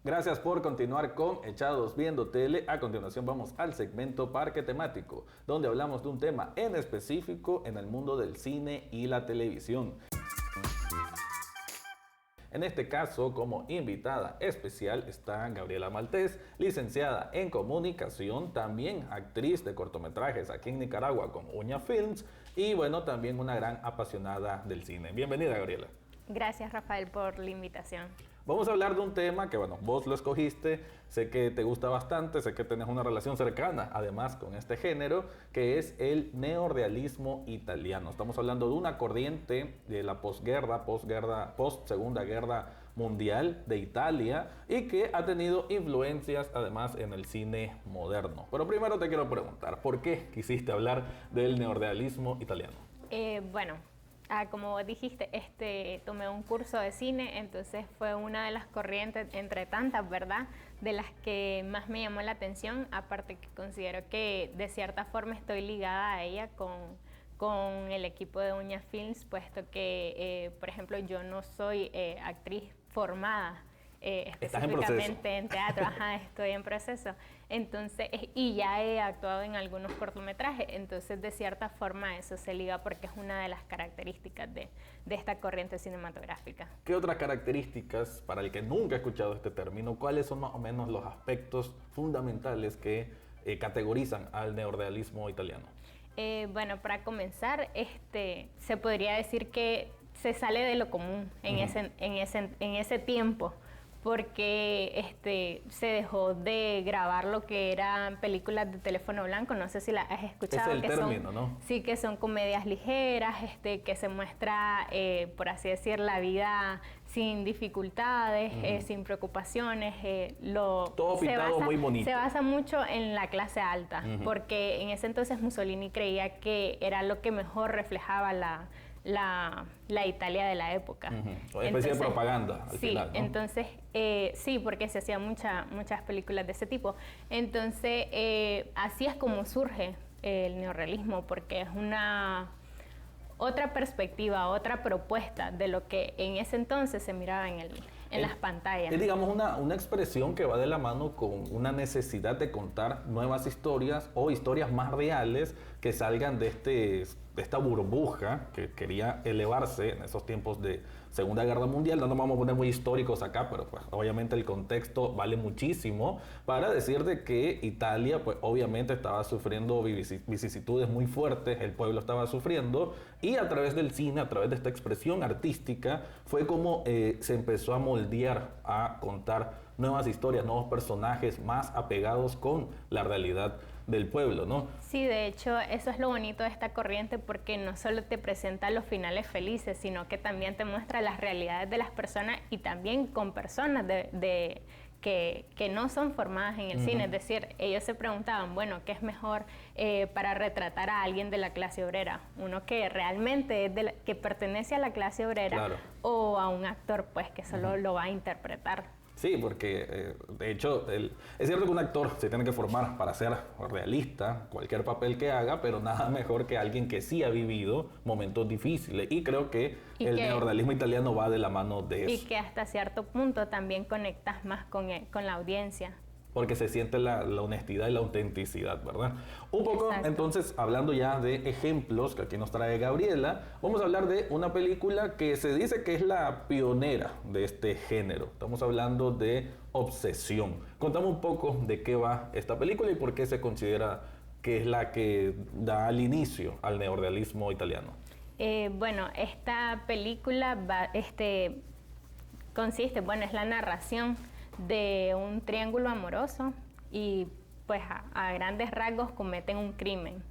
Gracias por continuar con Echados Viendo Tele. A continuación vamos al segmento Parque Temático, donde hablamos de un tema en específico en el mundo del cine y la televisión. En este caso, como invitada especial está Gabriela Maltés, licenciada en comunicación, también actriz de cortometrajes aquí en Nicaragua con Uña Films y bueno, también una gran apasionada del cine. Bienvenida, Gabriela. Gracias, Rafael, por la invitación. Vamos a hablar de un tema que, bueno, vos lo escogiste, sé que te gusta bastante, sé que tenés una relación cercana, además, con este género, que es el neorrealismo italiano. Estamos hablando de una corriente de la post-Segunda Guerra Mundial de Italia y que ha tenido influencias, además, en el cine moderno. Pero primero te quiero preguntar, ¿por qué quisiste hablar del neorrealismo italiano? Como dijiste, tomé un curso de cine, entonces fue una de las corrientes, entre tantas, ¿verdad?, de las que más me llamó la atención, aparte que considero que de cierta forma estoy ligada a ella con el equipo de Uña Films, puesto que, por ejemplo, yo no soy actriz formada específicamente en teatro, estoy en proceso, entonces, y ya he actuado en algunos cortometrajes, entonces de cierta forma eso se liga porque es una de las características de esta corriente cinematográfica. ¿Qué otras características, para el que nunca ha escuchado este término, cuáles son más o menos los aspectos fundamentales que categorizan al neorrealismo italiano? Para comenzar, se podría decir que se sale de lo común en ese tiempo, porque se dejó de grabar lo que eran películas de teléfono blanco, no sé si las has escuchado. Es el término, ¿no? Sí, que son comedias ligeras, que se muestra, por así decir, la vida sin dificultades, sin preocupaciones. Todo pintado muy bonito. Se basa mucho en la clase alta, porque en ese entonces Mussolini creía que era lo que mejor reflejaba la Italia de la época. Una especie de propaganda al final, ¿no? Entonces, sí, porque se hacían muchas películas de ese tipo. Entonces, así es como surge el neorrealismo, porque es otra perspectiva, otra propuesta de lo que en ese entonces se miraba en las pantallas. Es, digamos, una expresión que va de la mano con una necesidad de contar nuevas historias o historias más reales que salgan de esta burbuja que quería elevarse en esos tiempos de Segunda Guerra Mundial. No nos vamos a poner muy históricos acá, pero pues obviamente el contexto vale muchísimo para decir de que Italia pues obviamente estaba sufriendo vicisitudes muy fuertes, el pueblo estaba sufriendo, y a través del cine, a través de esta expresión artística, fue como se empezó a moldear, a contar nuevas historias, nuevos personajes más apegados con la realidad del pueblo, ¿no? Sí, de hecho, eso es lo bonito de esta corriente, porque no solo te presenta los finales felices, sino que también te muestra las realidades de las personas, y también con personas que no son formadas en el cine. Es decir, ellos se preguntaban, bueno, ¿qué es mejor para retratar a alguien de la clase obrera? Uno que realmente es que pertenece a la clase obrera, claro, o a un actor pues que solo lo va a interpretar. Sí, porque de hecho es cierto que un actor se tiene que formar para ser realista, cualquier papel que haga, pero nada mejor que alguien que sí ha vivido momentos difíciles, y creo que el neorrealismo italiano va de la mano de eso. Y que hasta cierto punto también conectas más con la audiencia. Porque se siente la honestidad y la autenticidad, ¿verdad? Un poco, exacto. Entonces, hablando ya de ejemplos que aquí nos trae Gabriela, vamos a hablar de una película que se dice que es la pionera de este género. Estamos hablando de Obsesión. Contame un poco de qué va esta película y por qué se considera que es la que da al inicio al neorrealismo italiano. Esta película consiste, es la narración de un triángulo amoroso, y pues a grandes rasgos cometen un crimen.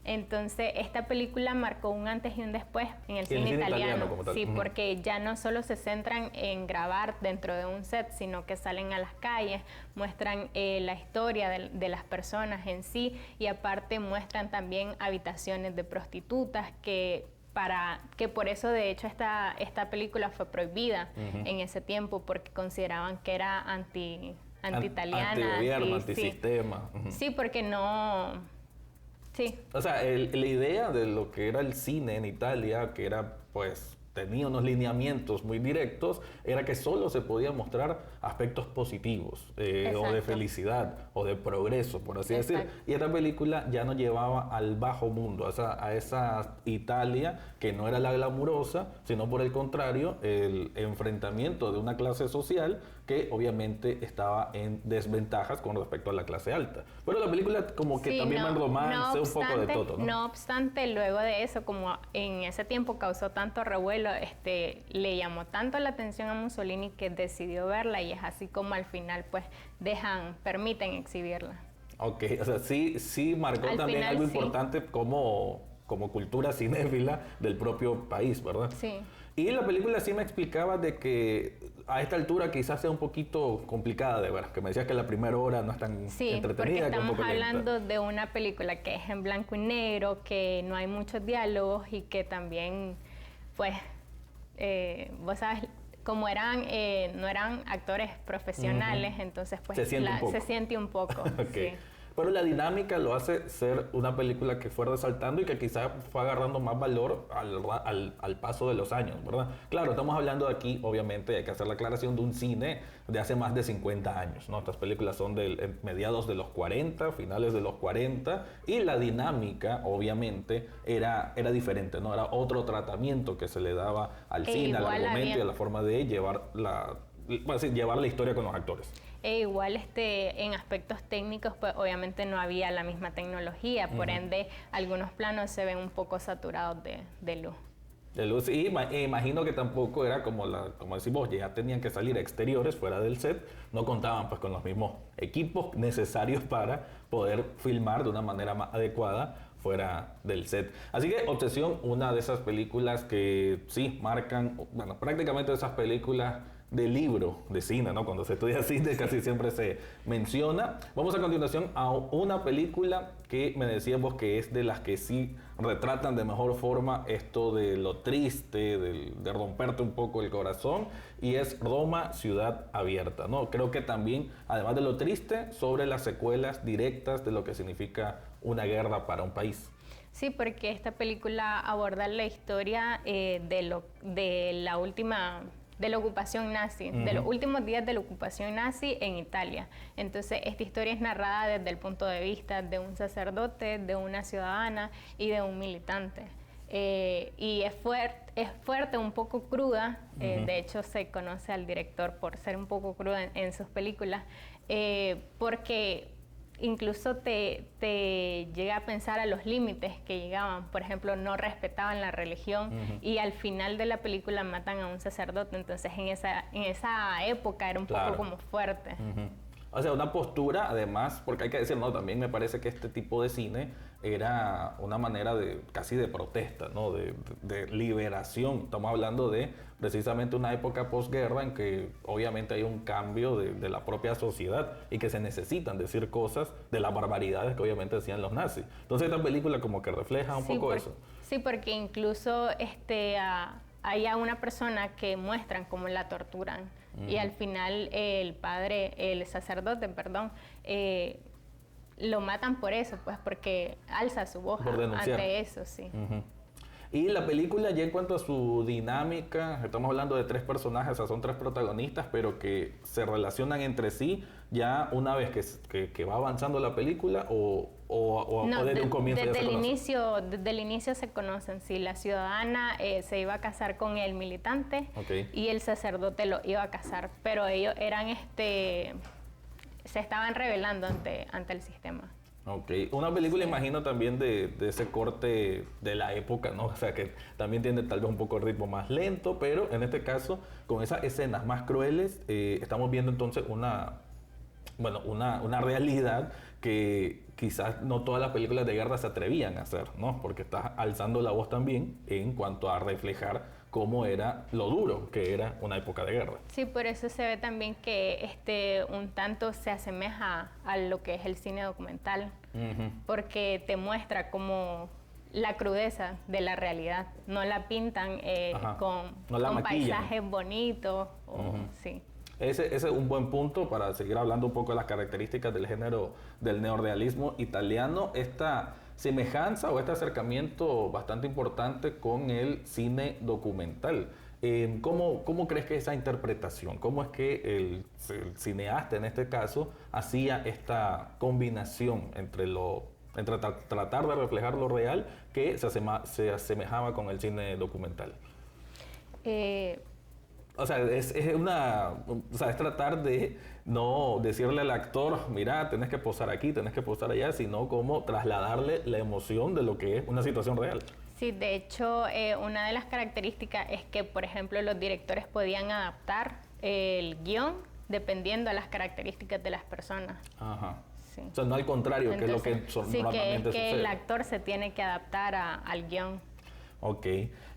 Entonces esta película marcó un antes y un después en el cine italiano como tal. Sí, porque ya no solo se centran en grabar dentro de un set, sino que salen a las calles, muestran la historia de las personas en sí, y aparte muestran también habitaciones de prostitutas que por eso de hecho esta película fue prohibida en ese tiempo, porque consideraban que era anti-italiana. Anti-gobierno, antisistema. Sí, porque no... Sí. O sea, la idea de lo que era el cine en Italia, que era pues tenía unos lineamientos muy directos, era que solo se podía mostrar aspectos positivos, o de felicidad, o de progreso, por así decir. Y esta película ya nos llevaba al bajo mundo, a esa Italia que no era la glamurosa, sino por el contrario, el enfrentamiento de una clase social que obviamente estaba en desventajas con respecto a la clase alta. Pero la película como que también va en romance, un poco de todo, ¿no? No obstante, luego de eso, como en ese tiempo causó tanto revuelo, le llamó tanto la atención a Mussolini que decidió verla, y es así como al final pues permiten exhibirla. Ok, o sea, sí marcó al también final, algo importante como cultura cinéfila del propio país, ¿verdad? Sí. Y la película sí me explicaba de que a esta altura quizás sea un poquito complicada de ver, que me decías que la primera hora no es tan entretenida. Sí, porque estamos hablando de una película que es en blanco y negro, que no hay muchos diálogos y que también, pues, vos sabes, como no eran actores profesionales, entonces pues se siente un poco. Okay. Sí. Pero la dinámica lo hace ser una película que fue resaltando y que quizás fue agarrando más valor al paso de los años, ¿verdad? Claro, estamos hablando de aquí, obviamente, hay que hacer la aclaración de un cine de hace más de 50 años, ¿no? Estas películas son de mediados de los 40, finales de los 40, y la dinámica, obviamente, era diferente, ¿no? Era otro tratamiento que se le daba al cine, al argumento y a la forma de llevar la historia con los actores. Igual en aspectos técnicos, pues obviamente no había la misma tecnología, por ende algunos planos se ven un poco saturados de luz. De luz, y imagino que tampoco era como decimos, ya tenían que salir exteriores fuera del set, no contaban pues con los mismos equipos necesarios para poder filmar de una manera más adecuada fuera del set. Así que Obsesión, una de esas películas que sí marcan, bueno, prácticamente esas películas de libro de cine, ¿no? Cuando se estudia cine casi siempre se menciona. Vamos a continuación a una película que me decías vos que es de las que sí retratan de mejor forma esto de lo triste, de romperte un poco el corazón, y es Roma, Ciudad Abierta, ¿no? Creo que también, además de lo triste, sobre las secuelas directas de lo que significa una guerra para un país. Sí, porque esta película aborda la historia de la ocupación nazi, de los últimos días de la ocupación nazi en Italia. Entonces, esta historia es narrada desde el punto de vista de un sacerdote, de una ciudadana y de un militante. Y es fuerte, un poco cruda. De hecho, se conoce al director por ser un poco cruda en sus películas, porque incluso te llega a pensar a los límites que llegaban. Por ejemplo, no respetaban la religión y al final de la película matan a un sacerdote. Entonces en esa época era un poco como fuerte. O sea, una postura, además, porque hay que decir, no, también me parece que este tipo de cine era una manera casi de protesta, ¿no? De liberación. Estamos hablando de precisamente una época posguerra en que obviamente hay un cambio de la propia sociedad y que se necesitan decir cosas de las barbaridades que obviamente hacían los nazis. Entonces esta película como que refleja un poco eso. Sí, porque incluso hay a una persona que muestran cómo la torturan. Y al final el sacerdote, lo matan por eso, pues porque alza su voz ante eso, sí. Y la película, ya en cuanto a su dinámica, estamos hablando de 3 personajes, o sea, son 3 protagonistas, pero que se relacionan entre sí ya una vez que va avanzando la película, o desde un comienzo ya se conocen. Desde el inicio se conocen, sí. La ciudadana se iba a casar con el militante y el sacerdote lo iba a casar, pero ellos eran se estaban rebelando ante el sistema. Ok, una película imagino también de ese corte de la época, ¿no? O sea, que también tiene tal vez un poco el ritmo más lento, pero en este caso, con esas escenas más crueles, estamos viendo entonces una realidad que quizás no todas las películas de guerra se atrevían a hacer, ¿no? Porque estás alzando la voz también en cuanto a reflejar cómo era lo duro que era una época de guerra. Sí, por eso se ve también que un tanto se asemeja a lo que es el cine documental, porque te muestra como la crudeza de la realidad, no la pintan con paisajes bonitos, sí. Ese es un buen punto para seguir hablando un poco de las características del género del neorrealismo italiano. Esta semejanza o este acercamiento bastante importante con el cine documental. ¿Cómo crees que esa interpretación, cómo es que el cineasta en este caso hacía esta combinación entre tratar de reflejar lo real que se asemejaba con el cine documental? O sea, es tratar de no decirle al actor, mira, tenés que posar aquí, tenés que posar allá, sino como trasladarle la emoción de lo que es una situación real. Sí, de hecho, una de las características es que, por ejemplo, los directores podían adaptar el guión dependiendo de las características de las personas. Ajá. Sí. O sea, no al contrario, Entonces, que es lo que sí, normalmente que sucede. el actor se tiene que adaptar al guión. Ok,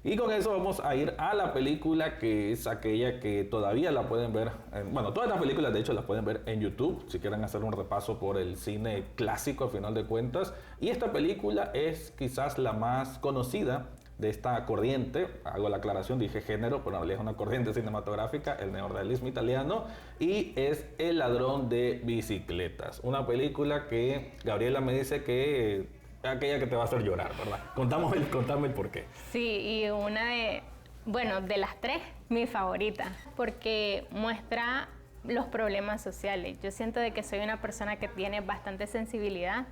y con eso vamos a ir a la película que es aquella que todavía la pueden ver, bueno, todas las películas de hecho las pueden ver en YouTube, si quieren hacer un repaso por el cine clásico al final de cuentas, y esta película es quizás la más conocida de esta corriente, hago la aclaración, dije género, pero es una corriente cinematográfica, el neorrealismo italiano, y es El ladrón de bicicletas, una película que Gabriela me dice que aquella que te va a hacer llorar, ¿verdad? Contame el porqué. Sí, y de las tres, mi favorita, porque muestra los problemas sociales. Yo siento de que soy una persona que tiene bastante sensibilidad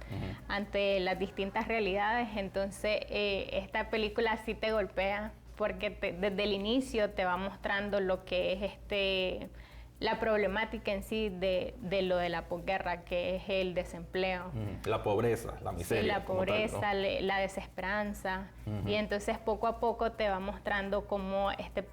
ante las distintas realidades, entonces esta película sí te golpea, porque desde el inicio te va mostrando lo que es la problemática en sí de lo de la posguerra, que es el desempleo. La pobreza, la miseria. Sí, la pobreza, tal, ¿no? la desesperanza. Y entonces poco a poco te va mostrando cómo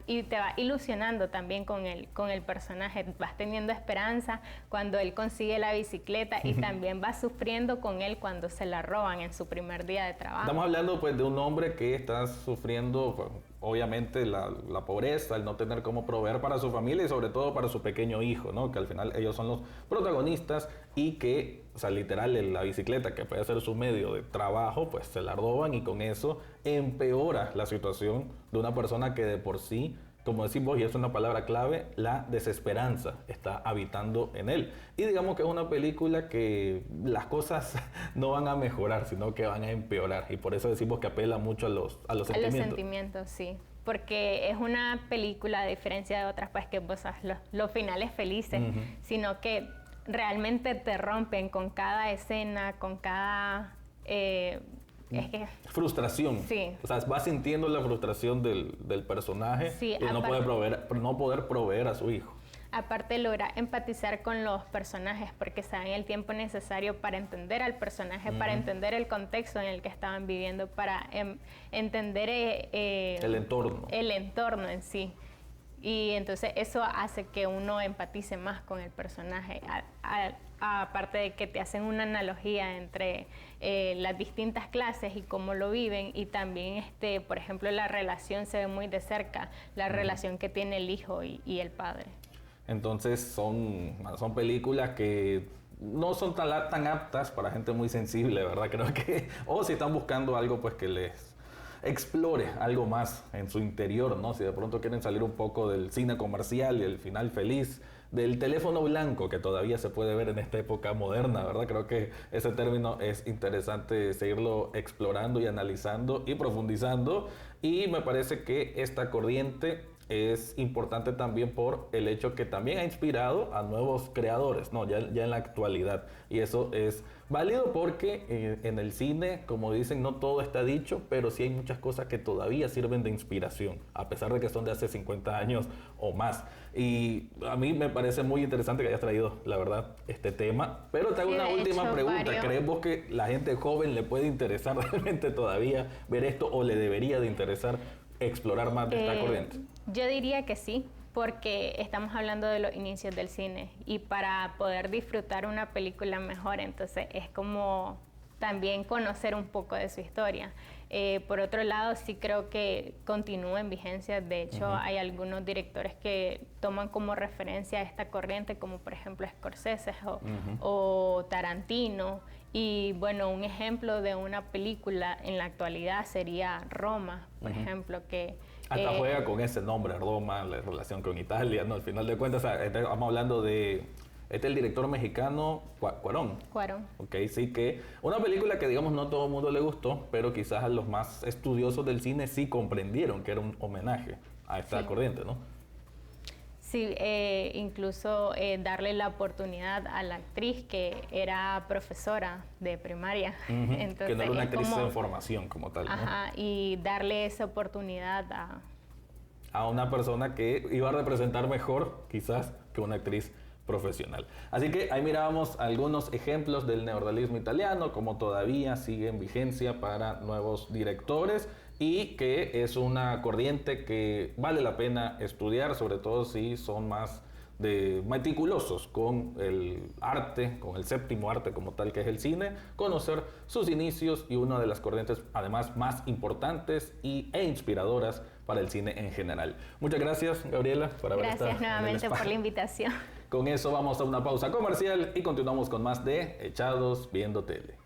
y te va ilusionando también con el personaje. Vas teniendo esperanza cuando él consigue la bicicleta y también vas sufriendo con él cuando se la roban en su primer día de trabajo. Estamos hablando pues de un hombre que está sufriendo pues, obviamente la pobreza, el no tener cómo proveer para su familia y sobre todo para su pequeño hijo, ¿no? Que al final ellos son los protagonistas y que, o sea, literal, la bicicleta que puede ser su medio de trabajo, pues se la roban y con eso empeora la situación de una persona que de por sí, como decimos, y es una palabra clave, la desesperanza está habitando en él. Y digamos que es una película que las cosas no van a mejorar, sino que van a empeorar. Y por eso decimos que apela mucho a los sentimientos. A los sentimientos, sí. Porque es una película, a diferencia de otras, pues que vos sabes, los finales felices, sino que realmente te rompen con cada escena, con cada... frustración. Sí. O sea, vas sintiendo la frustración del personaje sí, y no poder proveer a su hijo. Aparte logra empatizar con los personajes porque saben el tiempo necesario para entender al personaje, para entender el contexto en el que estaban viviendo, para entender el entorno. El entorno en sí. Y entonces eso hace que uno empatice más con el personaje, aparte de que te hacen una analogía entre las distintas clases y cómo lo viven, y también, por ejemplo, la relación se ve muy de cerca, la relación que tiene el hijo y el padre. Entonces son películas que no son tan aptas para gente muy sensible, ¿verdad? Creo que, o si están buscando algo pues que les explore algo más en su interior, ¿no? Si de pronto quieren salir un poco del cine comercial y el final feliz, del teléfono blanco que todavía se puede ver en esta época moderna, ¿verdad? Creo que ese término es interesante seguirlo explorando y analizando y profundizando, y me parece que esta corriente es importante también por el hecho que también ha inspirado a nuevos creadores, ¿no? Ya en la actualidad. Y eso es válido porque en el cine, como dicen, no todo está dicho, pero sí hay muchas cosas que todavía sirven de inspiración, a pesar de que son de hace 50 años o más. Y a mí me parece muy interesante que hayas traído, la verdad, este tema. Pero te hago una última pregunta. ¿Crees vos que la gente joven le puede interesar realmente todavía ver esto, o le debería de interesar explorar más de esta corriente? Yo diría que sí, porque estamos hablando de los inicios del cine, y para poder disfrutar una película mejor, entonces es como también conocer un poco de su historia. Por otro lado, sí creo que continúa en vigencia. De hecho, hay algunos directores que toman como referencia esta corriente, como por ejemplo Scorsese o Tarantino. Y bueno, un ejemplo de una película en la actualidad sería Roma, por ejemplo, que... Hasta juega con ese nombre, Roma, la relación con Italia, ¿no? Al final de cuentas, estamos hablando de Es del director mexicano Cuarón. Cuarón. Ok, sí que una película que digamos no todo el mundo le gustó, pero quizás a los más estudiosos del cine sí comprendieron que era un homenaje a esta corriente, ¿no? Sí, incluso darle la oportunidad a la actriz que era profesora de primaria. Entonces, que no era una actriz en formación como tal, ¿no? Ajá, y darle esa oportunidad a una persona que iba a representar mejor, quizás, que una actriz profesional. Así que ahí mirábamos algunos ejemplos del neorrealismo italiano, como todavía sigue en vigencia para nuevos directores y que es una corriente que vale la pena estudiar, sobre todo si son más meticulosos con el arte, con el séptimo arte como tal que es el cine, conocer sus inicios y una de las corrientes además más importantes e inspiradoras para el cine en general. Muchas gracias, Gabriela, por haber estado. Gracias nuevamente por la invitación. Con eso vamos a una pausa comercial y continuamos con más de Echados Viendo Tele.